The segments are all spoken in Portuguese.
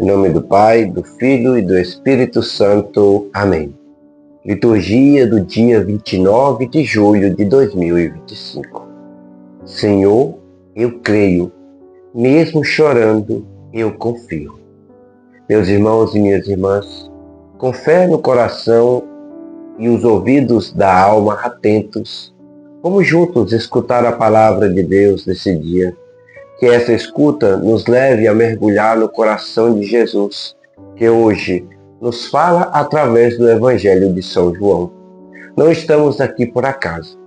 Em nome do Pai, do Filho e do Espírito Santo. Amém. Liturgia do dia 29 de julho de 2025. Senhor, eu creio, mesmo chorando, eu confio. Meus irmãos e minhas irmãs, com fé no coração e os ouvidos da alma atentos, vamos juntos escutar a palavra de Deus nesse dia. Que essa escuta nos leve a mergulhar no coração de Jesus, que hoje nos fala através do Evangelho de São João. Não estamos aqui por acaso.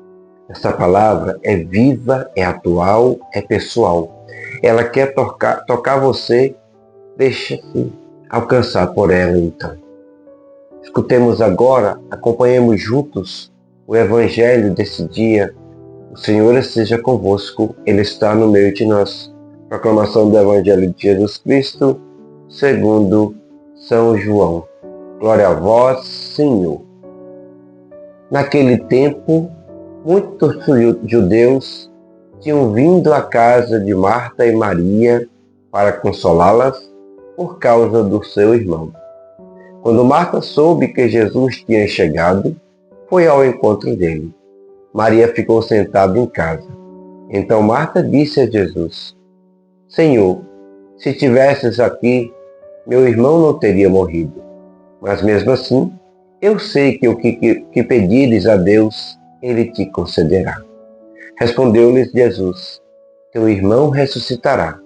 Essa palavra é viva, é atual, é pessoal. Ela quer tocar você, deixa-se alcançar por ela então. Escutemos agora, acompanhemos juntos o Evangelho desse dia. O Senhor esteja convosco, Ele está no meio de nós. Proclamação do Evangelho de Jesus Cristo, segundo São João. Glória a vós, Senhor. Naquele tempo, muitos judeus tinham vindo à casa de Marta e Maria para consolá-las por causa do seu irmão. Quando Marta soube que Jesus tinha chegado, foi ao encontro dele. Maria ficou sentada em casa. Então Marta disse a Jesus: Senhor, se tivesses aqui, meu irmão não teria morrido. Mas mesmo assim, eu sei que o que pedires a Deus, Ele te concederá. Respondeu-lhes Jesus: Teu irmão ressuscitará.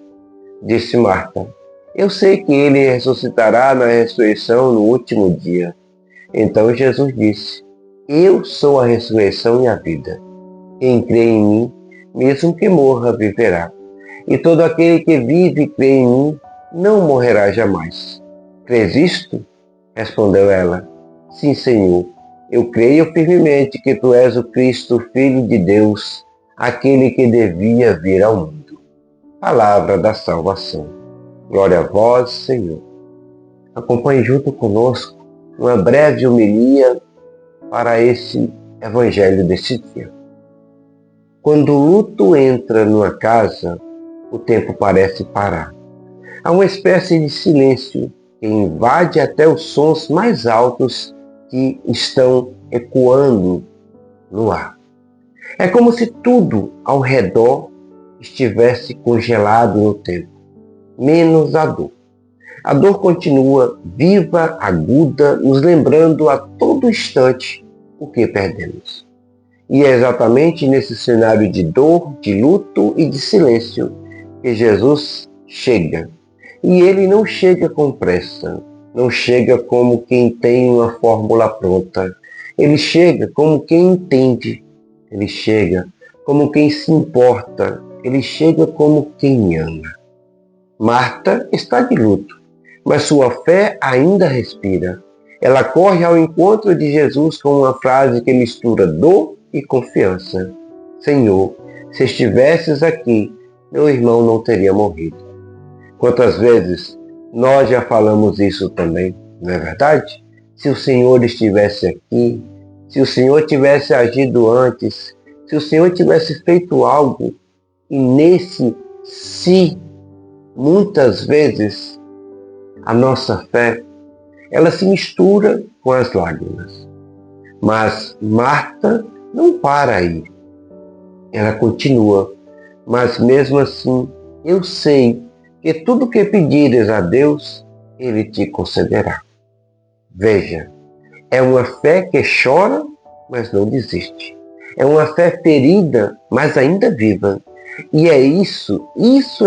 Disse Marta: Eu sei que ele ressuscitará na ressurreição no último dia. Então Jesus disse: Eu sou a ressurreição e a vida. Quem crê em mim, mesmo que morra, viverá. E todo aquele que vive e crê em mim, não morrerá jamais. Crês isto? Respondeu ela: Sim, Senhor. Eu creio firmemente que tu és o Cristo, Filho de Deus, aquele que devia vir ao mundo. Palavra da salvação. Glória a vós, Senhor. Acompanhe junto conosco uma breve homilia para esse Evangelho desse dia. Quando o luto entra numa casa, o tempo parece parar. Há uma espécie de silêncio que invade até os sons mais altos que estão ecoando no ar. É como se tudo ao redor estivesse congelado no tempo, menos a dor. A dor continua viva, aguda, nos lembrando a todo instante o que perdemos. E é exatamente nesse cenário de dor, de luto e de silêncio que Jesus chega. E ele não chega com pressa, não chega como quem tem uma fórmula pronta. Ele chega como quem entende, ele chega como quem se importa, ele chega como quem ama. Marta está de luto, mas sua fé ainda respira. Ela corre ao encontro de Jesus com uma frase que mistura dor e confiança. Senhor, se estivesses aqui, meu irmão não teria morrido. Quantas vezes nós já falamos isso também, não é verdade? Se o Senhor estivesse aqui, se o Senhor tivesse agido antes, se o Senhor tivesse feito algo, e nesse se, muitas vezes, a nossa fé, ela se mistura com as lágrimas. Mas Marta não para aí. Ela continua. Mas mesmo assim, eu sei que tudo que pedires a Deus, Ele te concederá. Veja, é uma fé que chora, mas não desiste. É uma fé ferida, mas ainda viva. E é isso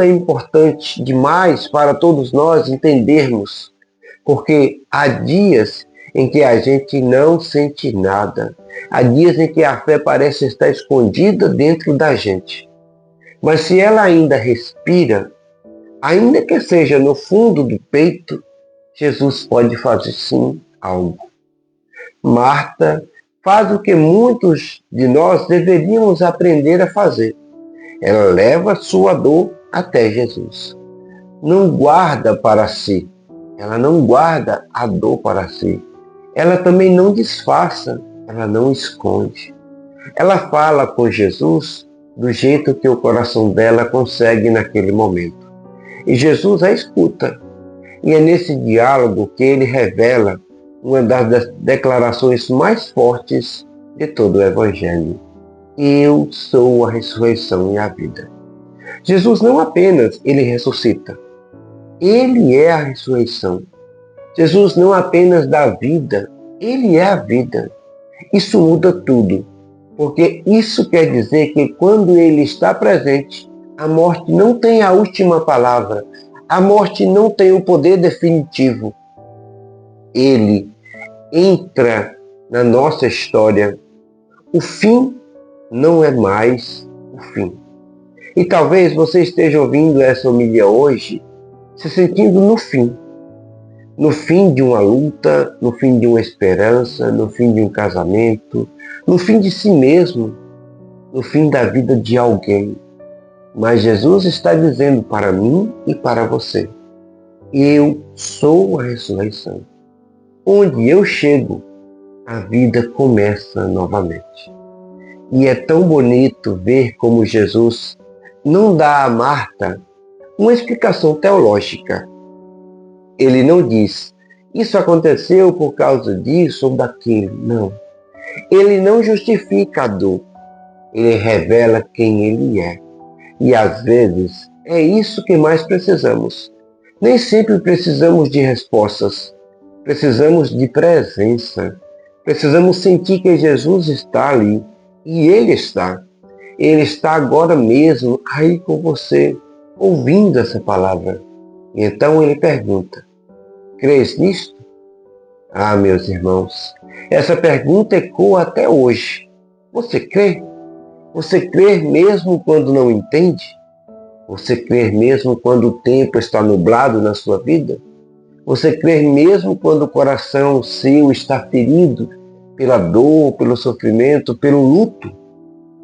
é importante demais para todos nós entendermos, porque há dias em que a gente não sente nada. Há dias em que a fé parece estar escondida dentro da gente. Mas se ela ainda respira, ainda que seja no fundo do peito, Jesus pode fazer sim algo. Marta faz o que muitos de nós deveríamos aprender a fazer. Ela leva sua dor até Jesus. Não guarda para si. Ela não guarda a dor para si. Ela também não disfarça. Ela não esconde. Ela fala com Jesus do jeito que o coração dela consegue naquele momento. E Jesus a escuta. E é nesse diálogo que ele revela uma das declarações mais fortes de todo o Evangelho. Eu sou a ressurreição e a vida. Jesus não apenas ele ressuscita, ele é a ressurreição. Jesus não apenas dá vida, ele é a vida. Isso muda tudo, porque isso quer dizer que quando ele está presente, a morte não tem a última palavra, a morte não tem o poder definitivo. Ele entra na nossa história. O fim não é mais o fim. E talvez você esteja ouvindo essa homilia hoje, se sentindo no fim. No fim de uma luta, no fim de uma esperança, no fim de um casamento, no fim de si mesmo, no fim da vida de alguém. Mas Jesus está dizendo para mim e para você, eu sou a ressurreição. Onde eu chego, a vida começa novamente. E é tão bonito ver como Jesus não dá a Marta uma explicação teológica. Ele não diz, isso aconteceu por causa disso ou daquilo. Não. Ele não justifica a dor. Ele revela quem ele é. E às vezes é isso que mais precisamos. Nem sempre precisamos de respostas. Precisamos de presença. Precisamos sentir que Jesus está ali. E Ele está. Ele está agora mesmo aí com você, ouvindo essa palavra. E então Ele pergunta, crês nisto? Ah, meus irmãos, essa pergunta ecoa até hoje. Você crê? Você crê mesmo quando não entende? Você crê mesmo quando o tempo está nublado na sua vida? Você crê mesmo quando o coração seu está ferido pela dor, pelo sofrimento, pelo luto?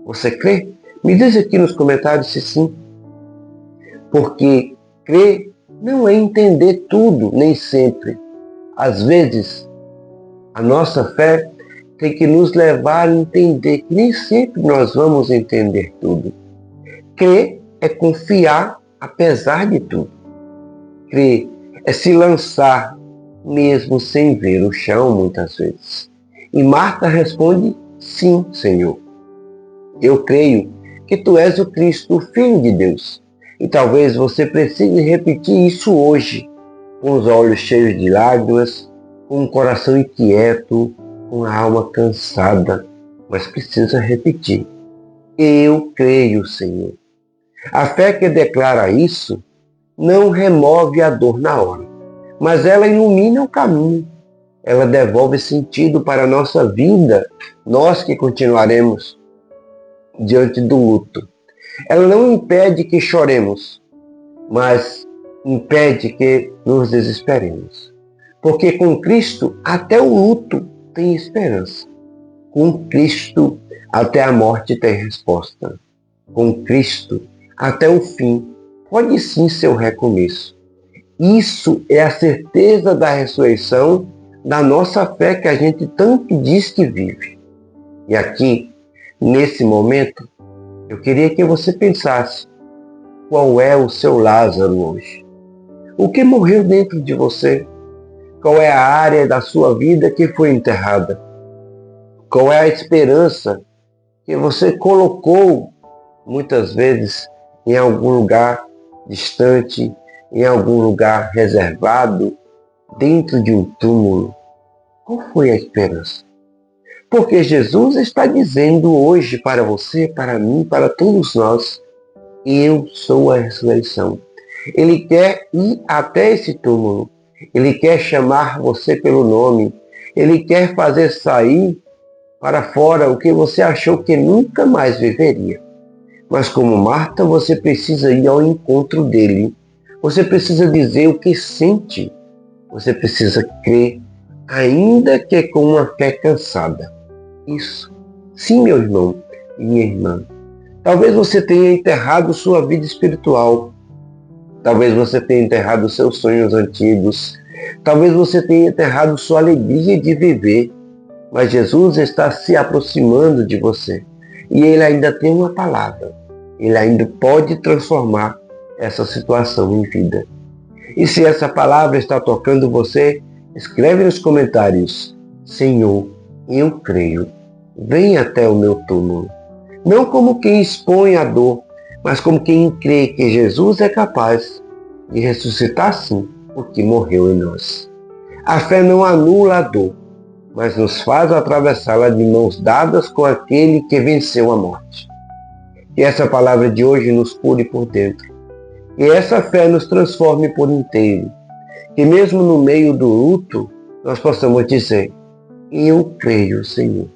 Você crê? Me diz aqui nos comentários se sim. Porque crer não é entender tudo, nem sempre. Às vezes, a nossa fé tem que nos levar a entender que nem sempre nós vamos entender tudo. Crer é confiar apesar de tudo. Crer é se lançar mesmo sem ver o chão muitas vezes. E Marta responde, sim, Senhor. Eu creio que Tu és o Cristo, o Filho de Deus. E talvez você precise repetir isso hoje, com os olhos cheios de lágrimas, com o coração inquieto, com a alma cansada, mas precisa repetir. Eu creio, Senhor. A fé que declara isso não remove a dor na hora, mas ela ilumina o caminho. Ela devolve sentido para a nossa vida, nós que continuaremos diante do luto. Ela não impede que choremos, mas impede que nos desesperemos. Porque com Cristo, até o luto tem esperança. Com Cristo, até a morte tem resposta. Com Cristo, até o fim, pode sim ser o recomeço. Isso é a certeza da ressurreição da nossa fé que a gente tanto diz que vive. E aqui, nesse momento, eu queria que você pensasse qual é o seu Lázaro hoje. O que morreu dentro de você? Qual é a área da sua vida que foi enterrada? Qual é a esperança que você colocou muitas vezes em algum lugar distante, em algum lugar reservado, dentro de um túmulo? Qual foi a esperança? Porque Jesus está dizendo hoje para você, para mim, para todos nós, eu sou a ressurreição. Ele quer ir até esse túmulo. Ele quer chamar você pelo nome. Ele quer fazer sair para fora o que você achou que nunca mais viveria. Mas como Marta, você precisa ir ao encontro dele. Você precisa dizer o que sente. Você precisa crer, ainda que com uma fé cansada. Isso. Sim, meu irmão e minha irmã. Talvez você tenha enterrado sua vida espiritual. Talvez você tenha enterrado seus sonhos antigos. Talvez você tenha enterrado sua alegria de viver. Mas Jesus está se aproximando de você. E Ele ainda tem uma palavra. Ele ainda pode transformar essa situação em vida. E se essa palavra está tocando você, escreve nos comentários: Senhor, eu creio. Vem até o meu túmulo. Não como quem expõe a dor, mas como quem crê que Jesus é capaz de ressuscitar sim, porque morreu em nós. A fé não anula a dor, mas nos faz atravessá-la de mãos dadas com aquele que venceu a morte. Que essa palavra de hoje nos cure por dentro. Que essa fé nos transforme por inteiro. Que mesmo no meio do luto, nós possamos dizer: eu creio, Senhor.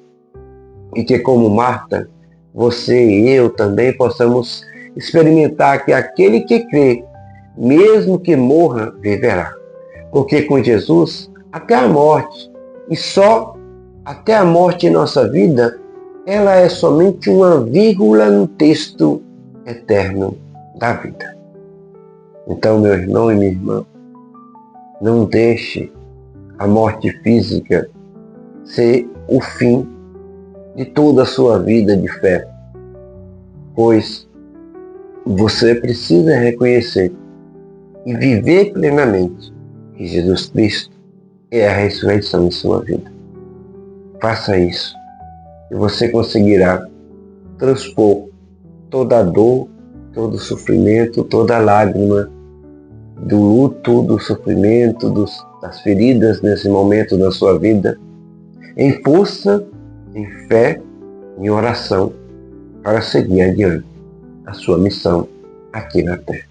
E que como Marta, você e eu também possamos experimentar que aquele que crê, mesmo que morra, viverá. Porque com Jesus, até a morte, e só até a morte em nossa vida, ela é somente uma vírgula no texto eterno da vida. Então, meu irmão e minha irmã, não deixe a morte física ser o fim de toda a sua vida de fé, pois você precisa reconhecer e viver plenamente que Jesus Cristo é a ressurreição em sua vida. Faça isso e você conseguirá transpor toda a dor, todo o sofrimento, toda a lágrima do luto, do sofrimento, das feridas nesse momento da sua vida, em força, em fé, em oração, para seguir adiante a sua missão aqui na Terra.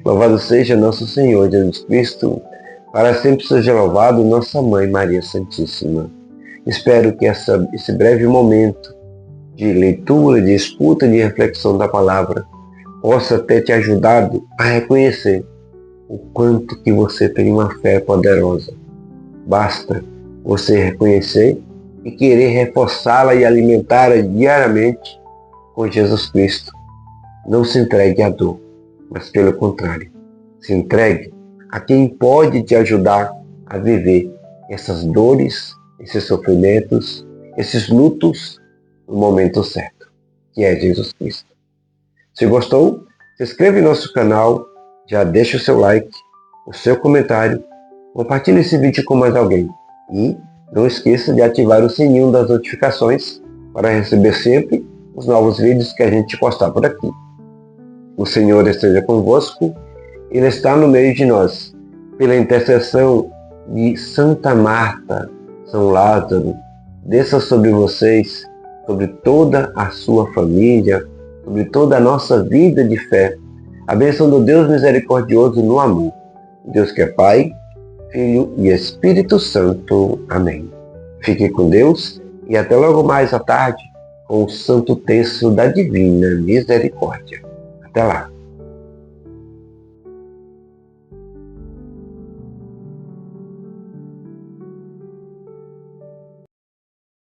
Louvado seja nosso Senhor Jesus Cristo, para sempre seja louvado nossa Mãe Maria Santíssima. Espero que esse breve momento de leitura, de escuta, de reflexão da palavra possa ter te ajudado a reconhecer o quanto que você tem uma fé poderosa. Basta você reconhecer e querer reforçá-la e alimentá-la diariamente com Jesus Cristo. Não se entregue à dor, mas pelo contrário, se entregue a quem pode te ajudar a viver essas dores, esses sofrimentos, esses lutos no momento certo, que é Jesus Cristo. Se gostou, se inscreve no nosso canal, já deixa o seu like, o seu comentário, compartilhe esse vídeo com mais alguém e não esqueça de ativar o sininho das notificações para receber sempre os novos vídeos que a gente postar por aqui. O Senhor esteja convosco, Ele está no meio de nós. Pela intercessão de Santa Marta, São Lázaro, desça sobre vocês, sobre toda a sua família, sobre toda a nossa vida de fé, a bênção do Deus misericordioso no amor. Deus que é Pai, Filho e Espírito Santo. Amém. Fique com Deus e até logo mais à tarde com o Santo Terço da Divina Misericórdia. Até lá.